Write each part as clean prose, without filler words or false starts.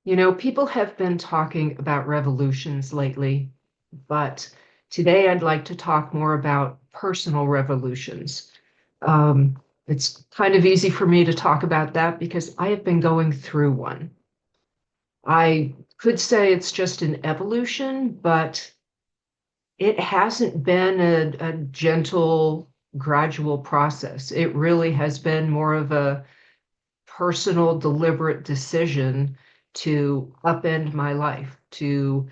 People have been talking about revolutions lately, but today I'd like to talk more about personal revolutions. Um, it's kind of easy for me to talk about that because I have been going through one. I could say it's just an evolution, but it hasn't been a gentle, gradual process. It really has been more of a personal, deliberate decision to upend my life, to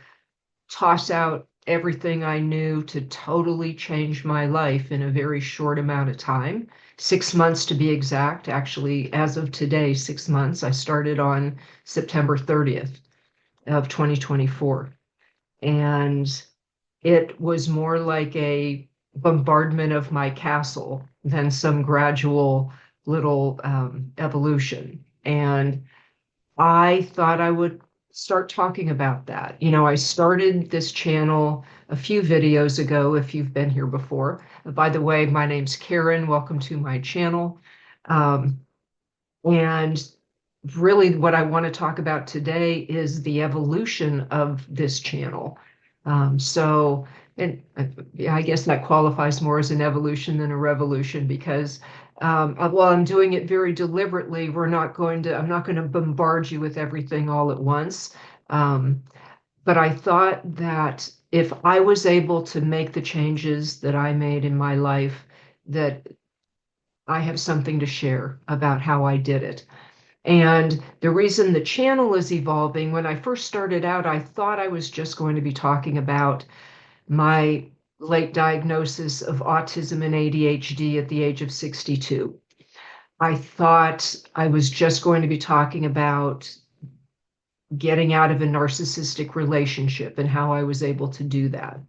toss out everything I knew, to totally change my life in a very short amount of time. 6 months to be exact. Actually, as of today, 6 months. I started on September 30th of 2024. And it was more like a bombardment of my castle than some gradual little evolution. And I thought I would start talking about that. I started this channel a few videos ago, if you've been here before. By the way, my name's Karen. Welcome to my channel. Um, and really, what I want to talk about today is the evolution of this channel. So, and yeah, I guess that qualifies more as an evolution than a revolution because while I'm doing it very deliberately, I'm not going to bombard you with everything all at once. Um, but I thought that if I was able to make the changes that I made in my life, that I have something to share about how I did it. And the reason the channel is evolving, when I first started out, I thought I was just going to be talking about my late diagnosis of autism and ADHD at the age of 62. I thought I was just going to be talking about getting out of a narcissistic relationship and how I was able to do that.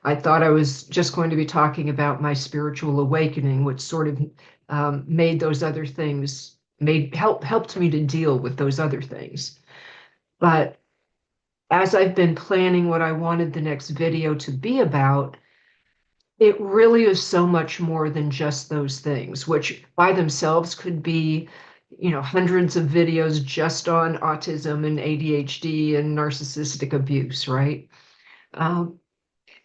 I thought I was just going to be talking about my spiritual awakening, which sort of made those other things helped me to deal with those other things. But as I've been planning what I wanted the next video to be about, it really is so much more than just those things, which by themselves could be, hundreds of videos just on autism and ADHD and narcissistic abuse, right? Um,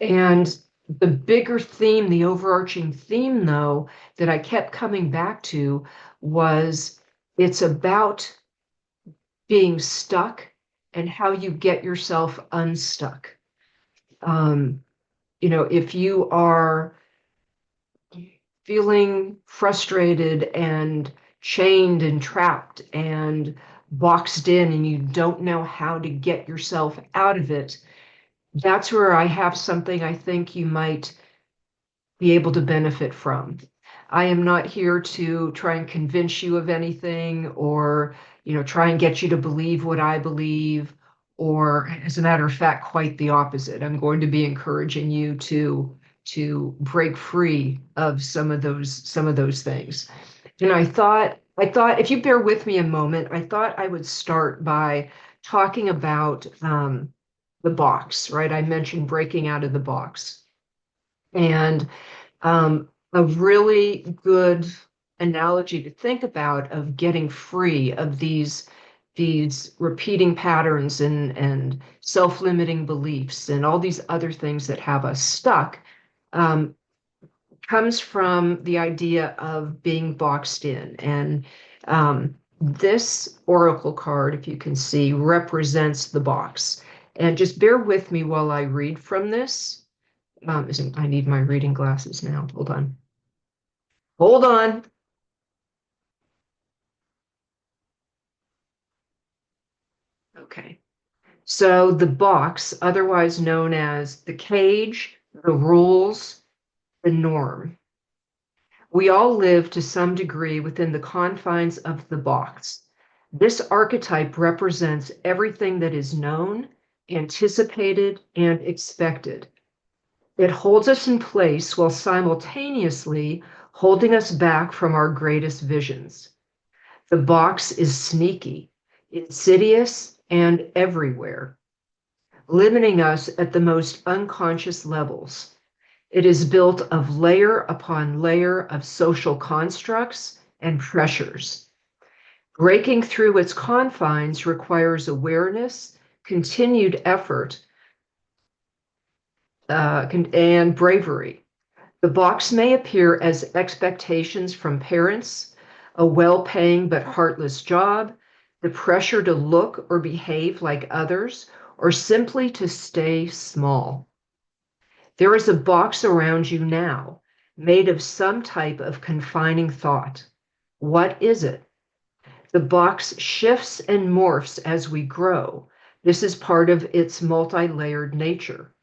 and the bigger theme, the overarching theme, though, that I kept coming back to was it's about being stuck and how you get yourself unstuck. Um, if you are feeling frustrated and chained and trapped and boxed in and you don't know how to get yourself out of it, that's where I have something I think you might be able to benefit from. I am not here to try and convince you of anything or, try and get you to believe what I believe, or as a matter of fact, quite the opposite. I'm going to be encouraging you to break free of some of those things. And I thought if you bear with me a moment, I thought I would start by talking about the box, right? I mentioned breaking out of the box. And a really good analogy to think about of getting free of these repeating patterns and self-limiting beliefs and all these other things that have us stuck um, comes from the idea of being boxed in. And this oracle card, if you can see, represents the box. And just bear with me while I read from this. I need my reading glasses now. Hold on. Hold on. Okay. So the box, otherwise known as the cage, the rules, the norm. We all live to some degree within the confines of the box. This archetype represents everything that is known, anticipated, and expected. It holds us in place while simultaneously holding us back from our greatest visions. The box is sneaky, insidious, and everywhere, limiting us at the most unconscious levels. It is built of layer upon layer of social constructs and pressures. Breaking through its confines requires awareness, continued effort, and bravery. The box may appear as expectations from parents, a well-paying but heartless job, the pressure to look or behave like others, or simply to stay small. There is a box around you now, made of some type of confining thought. What is it? The box shifts and morphs as we grow. This is part of its multi-layered nature.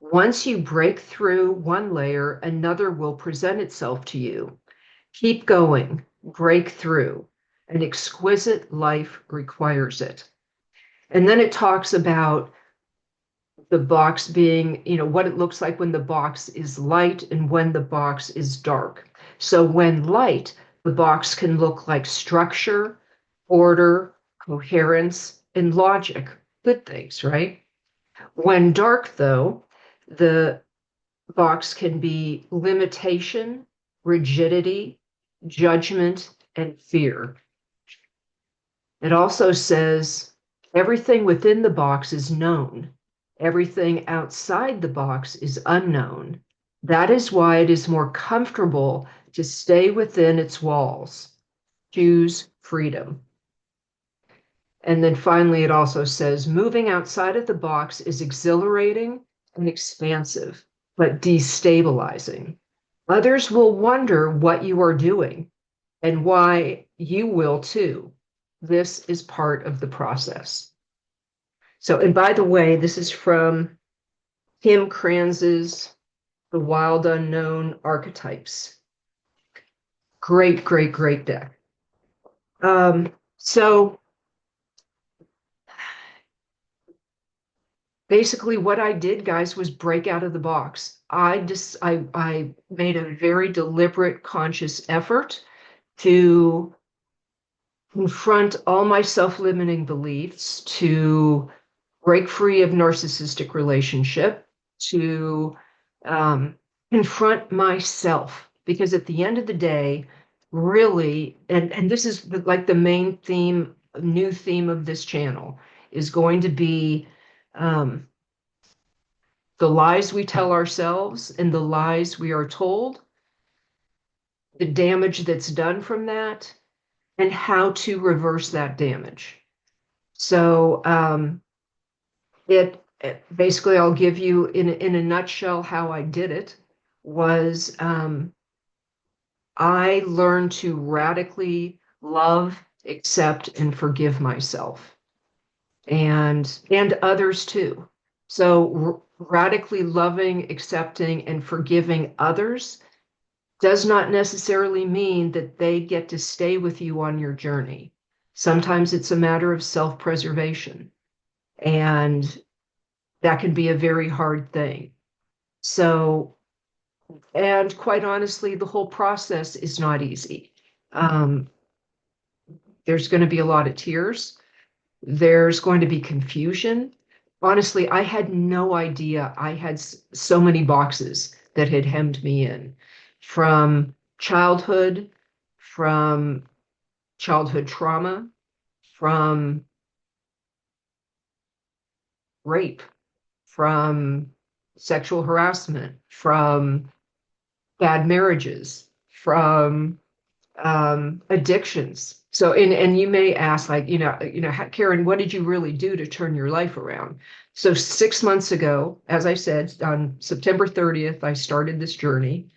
Once you break through one layer, another will present itself to you. Keep going, break through. An exquisite life requires it. And then it talks about the box being, what it looks like when the box is light and when the box is dark. So when light, the box can look like structure, order, coherence, and logic. Good things, right? When dark, though, the box can be limitation, rigidity, judgment, and fear. It also says everything within the box is known. Everything outside the box is unknown. That is why it is more comfortable to stay within its walls. Choose freedom. And then finally, it also says moving outside of the box is exhilarating and expansive, but destabilizing. Others will wonder what you are doing and why you will too. This is part of the process. So, and by the way, this is from Tim Kranz's The Wild Unknown Archetypes. Great, great, great deck. So basically what I did, guys, was break out of the box. I made a very deliberate, conscious effort to confront all my self-limiting beliefs, to break free of narcissistic relationship, to confront myself. Because at the end of the day, really, and this is like the main theme, new theme of this channel, is going to be the lies we tell ourselves and the lies we are told, the damage that's done from that, and how to reverse that damage. So it basically, I'll give you in a nutshell how I did it. Was I learned to radically love, accept, and forgive myself, and others too. So radically loving, accepting, and forgiving others does not necessarily mean that they get to stay with you on your journey. Sometimes it's a matter of self-preservation, and that can be a very hard thing. So, and quite honestly, the whole process is not easy. There's going to be a lot of tears. There's going to be confusion. Honestly, I had no idea I had so many boxes that had hemmed me in from childhood trauma, from rape, from sexual harassment, from bad marriages, from addictions. So, and you may ask, like, Karen, what did you really do to turn your life around? So 6 months ago, as I said, on September 30th, I started this journey.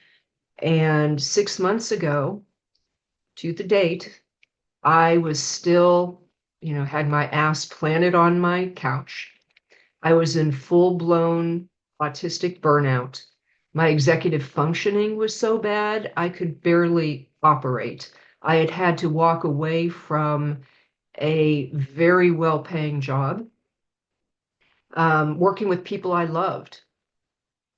And 6 months ago, to the date, I was still, had my ass planted on my couch. I was in full-blown autistic burnout. My executive functioning was so bad, I could barely operate. I had had to walk away from a very well-paying job, working with people I loved,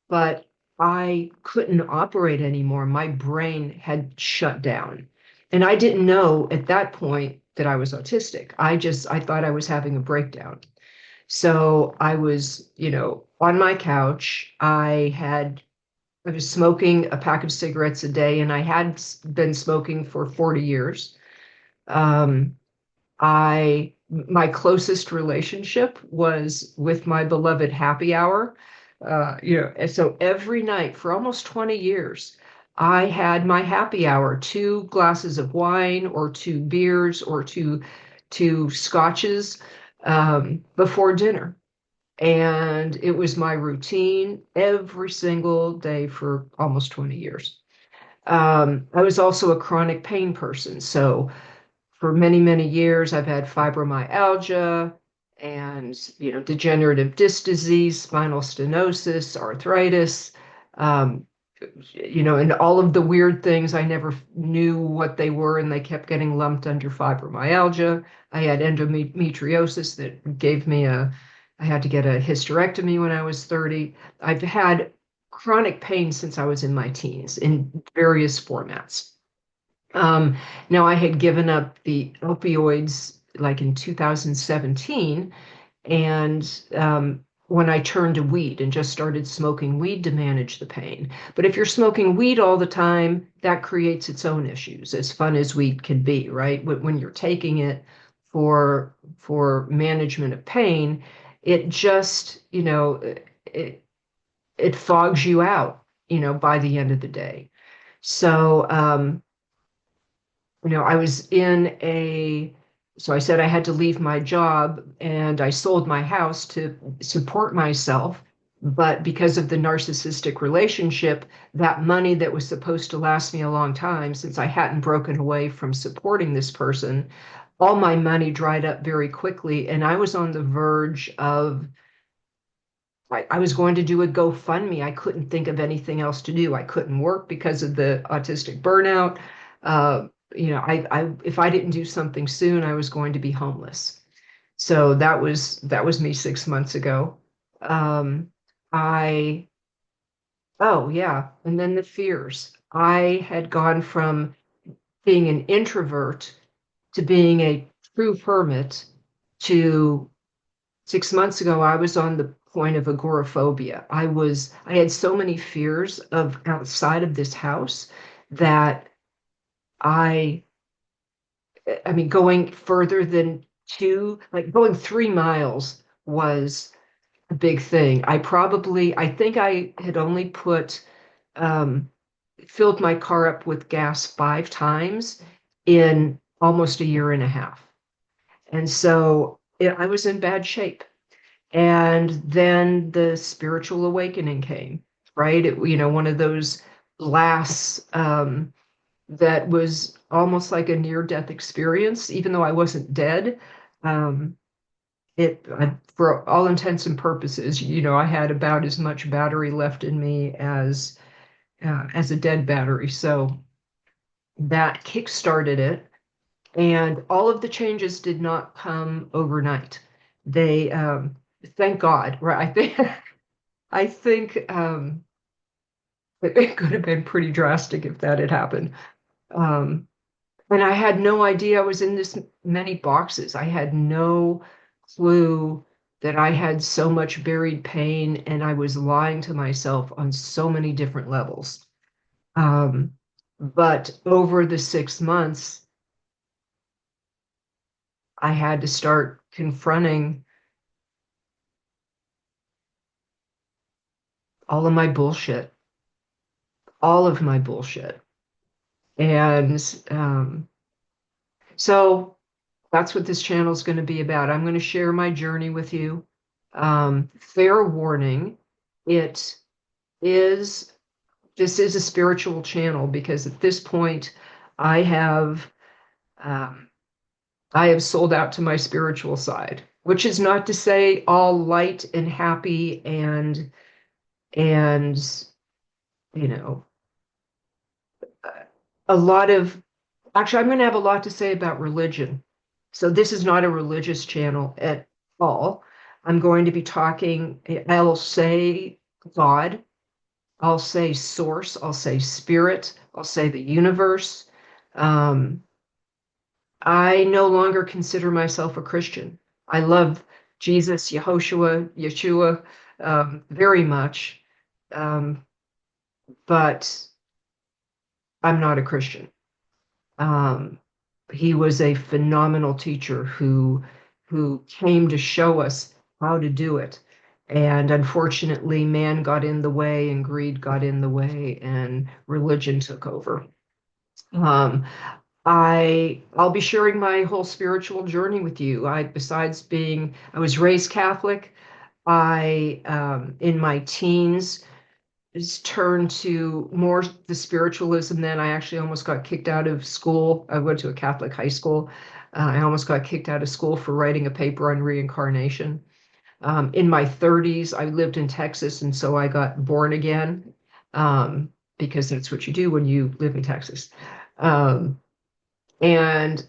but I couldn't operate anymore. My brain had shut down. And I didn't know at that point that I was autistic. I thought I was having a breakdown. So I was, on my couch. I was smoking a pack of cigarettes a day, and I had been smoking for 40 years. My closest relationship was with my beloved happy hour. And so every night for almost 20 years, I had my happy hour, two glasses of wine or two beers or two scotches before dinner. And it was my routine every single day for almost 20 years. I was also a chronic pain person. So for many, many years, I've had fibromyalgia and, degenerative disc disease, spinal stenosis, arthritis, um, and all of the weird things. I never knew what they were, and they kept getting lumped under fibromyalgia. I had endometriosis that I had to get a hysterectomy when I was 30. I've had chronic pain since I was in my teens in various formats. Um, Now, I had given up the opioids like in 2017, and when I turned to weed and just started smoking weed to manage the pain. But if you're smoking weed all the time, that creates its own issues, as fun as weed can be, right? When you're taking it for management of pain, it just, it it fogs you out, by the end of the day. So, I was so I said I had to leave my job and I sold my house to support myself. But because of the narcissistic relationship, that money that was supposed to last me a long time, since I hadn't broken away from supporting this person, all my money dried up very quickly. And I was on the verge of, I was going to do a GoFundMe. I couldn't think of anything else to do. I couldn't work because of the autistic burnout. Uh, if I didn't do something soon, I was going to be homeless. So that was me 6 months ago. Um, I oh yeah, and then the fears. I had gone from being an introvert to being a true hermit to 6 months ago, I was on the point of agoraphobia. I had so many fears of outside of this house that I, I mean, going further than like going 3 miles was a big thing. I think I had only um, filled my car up with gas 5 times in almost a year and a half. And so I was in bad shape. And then the spiritual awakening came, right? One of those blasts that was almost like a near-death experience, even though I wasn't dead. Um, for all intents and purposes, I had about as much battery left in me as a dead battery. So that kick-started it, and all of the changes did not come overnight. They, thank God, right? I think it could have been pretty drastic if that had happened. Um, and I had no idea I was in this many boxes. I had no clue that I had so much buried pain, and I was lying to myself on so many different levels. Um, but over the 6 months, I had to start confronting all of my bullshit, all of my bullshit. And so that's what this channel is going to be about. I'm going to share my journey with you. Fair warning, it is this is a spiritual channel because at this point I have um, I have sold out to my spiritual side, which is not to say all light and happy and you know a lot of actually I'm going to have a lot to say about religion. So this is not a religious channel at all. I'm going to be talking, I'll say God, I'll say source, I'll say spirit, I'll say the universe. Um, I no longer consider myself a Christian. I love Jesus, Yeshua, very much, um, but I'm not a Christian. Um, He was a phenomenal teacher who came to show us how to do it. And unfortunately, man got in the way and greed got in the way and religion took over. Um, I'll be sharing my whole spiritual journey with you. I was raised Catholic. I in my teens turned to more the spiritualism. Then I actually almost got kicked out of school. I went to a Catholic high school. I almost got kicked out of school for writing a paper on reincarnation. In my 30s, I lived in Texas, and so I got born again, because that's what you do when you live in Texas. And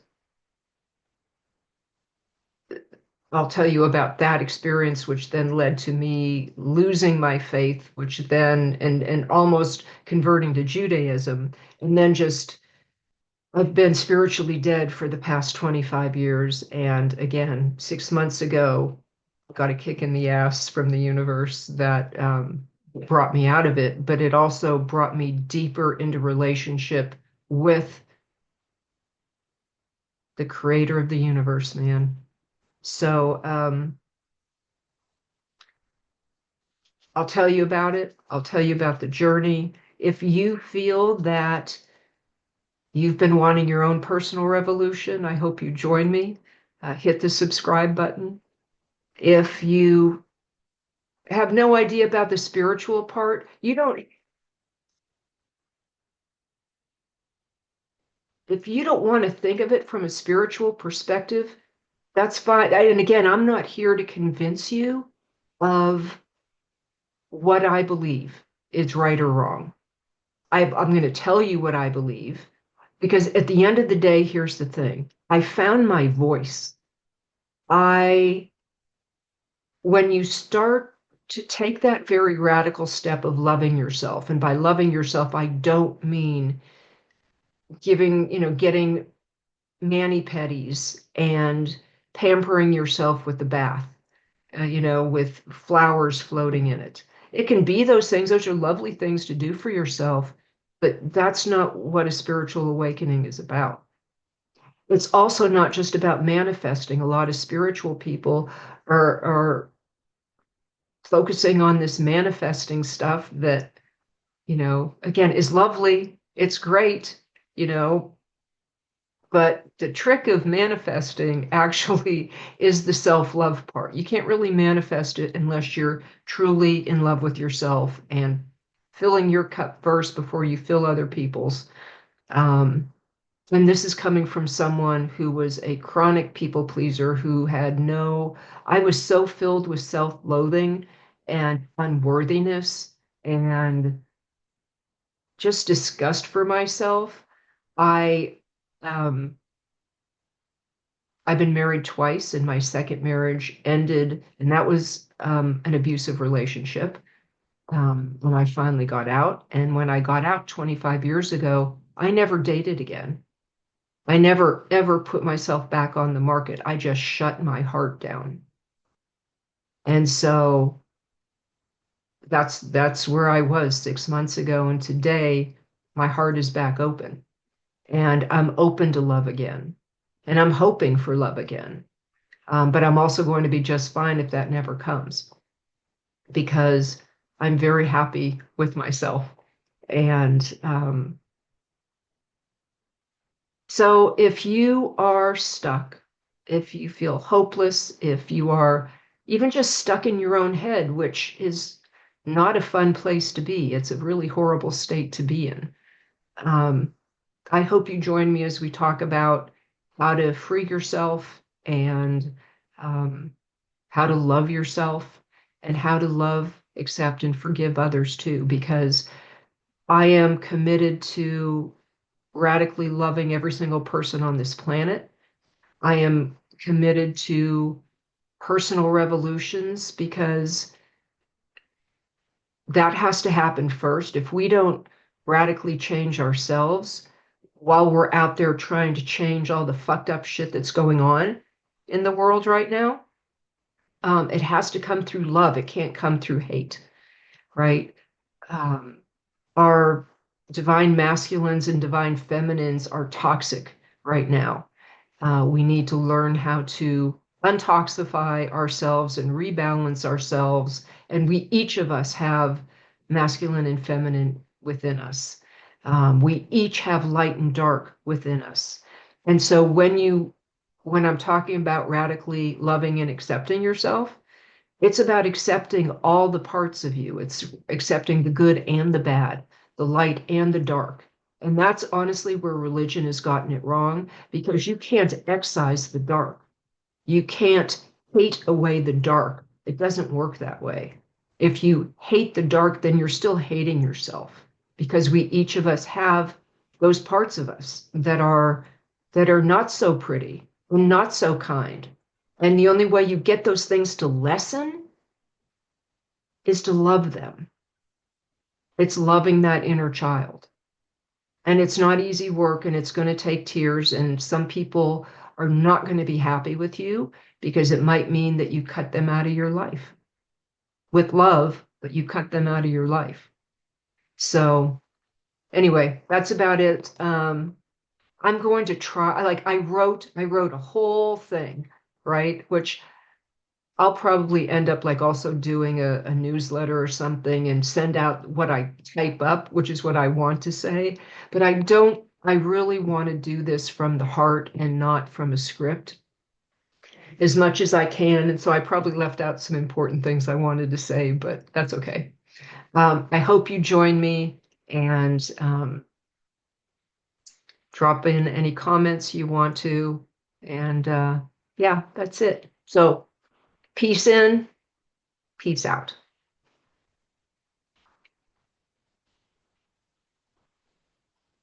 I'll tell you about that experience, which then led to me losing my faith, which then and almost converting to Judaism, and then just I've been spiritually dead for the past 25 years. And again, 6 months ago, got a kick in the ass from the universe that brought me out of it, but it also brought me deeper into relationship with the creator of the universe, man. So I'll tell you about it. I'll tell you about the journey. If you feel that you've been wanting your own personal revolution, I hope you join me. Hit the subscribe button. If you have no idea about the spiritual part, if you don't want to think of it from a spiritual perspective, that's fine. And again, I'm not here to convince you of what I believe is right or wrong. I'm going to tell you what I believe because at the end of the day, here's the thing. I found my voice. I, when you start to take that very radical step of loving yourself, and by loving yourself, I don't mean getting mani-pedis and pampering yourself with the bath, with flowers floating in it. It can be those things. Those are lovely things to do for yourself, but that's not what a spiritual awakening is about. It's also not just about manifesting. A lot of spiritual people are focusing on this manifesting stuff that, again, is lovely. It's great, you know, but the trick of manifesting actually is the self-love part. You can't really manifest it unless you're truly in love with yourself and filling your cup first before you fill other people's. And this is coming from someone who was a chronic people pleaser who I was so filled with self-loathing and unworthiness and just disgust for myself. I, um, I've been married twice, and my second marriage ended, and that was an abusive relationship when I finally got out. And when I got out 25 years ago, I never dated again. I never ever put myself back on the market. I just shut my heart down. And so that's where I was 6 months ago. And today my heart is back open and I'm open to love again. And I'm hoping for love again. But I'm also going to be just fine if that never comes because I'm very happy with myself. And so if you are stuck, if you feel hopeless, if you are even just stuck in your own head, which is not a fun place to be, it's a really horrible state to be in. I hope you join me as we talk about how to free yourself and how to love yourself and how to love, accept, and forgive others too, because I am committed to radically loving every single person on this planet. I am committed to personal revolutions because that has to happen first. If we don't radically change ourselves while we're out there trying to change all the fucked up shit that's going on in the world right now, it has to come through love. It can't come through hate, right? Our divine masculines and divine feminines are toxic right now. We need to learn how to untoxify ourselves and rebalance ourselves. And we each of us have masculine and feminine within us. We each have light and dark within us. And so when I'm talking about radically loving and accepting yourself, it's about accepting all the parts of you. It's accepting the good and the bad, the light and the dark. And that's honestly where religion has gotten it wrong, because you can't excise the dark. You can't hate away the dark. It doesn't work that way. If you hate the dark, then you're still hating yourself, because we each of us have those parts of us that are not so pretty and not so kind. And the only way you get those things to lessen is to love them. It's loving that inner child. And it's not easy work, and it's going to take tears. And some people are not going to be happy with you, because it might mean that you cut them out of your life with love, but you cut them out of your life. So, anyway, that's about it. I'm going to try, like I wrote a whole thing, right? Which I'll probably end up like also doing a newsletter or something and send out what I type up, which is what I want to say. But I really want to do this from the heart and not from a script as much as I can. And so I probably left out some important things I wanted to say, but that's okay. I hope you join me, and drop in any comments you want to. And yeah, that's it. So peace in, peace out.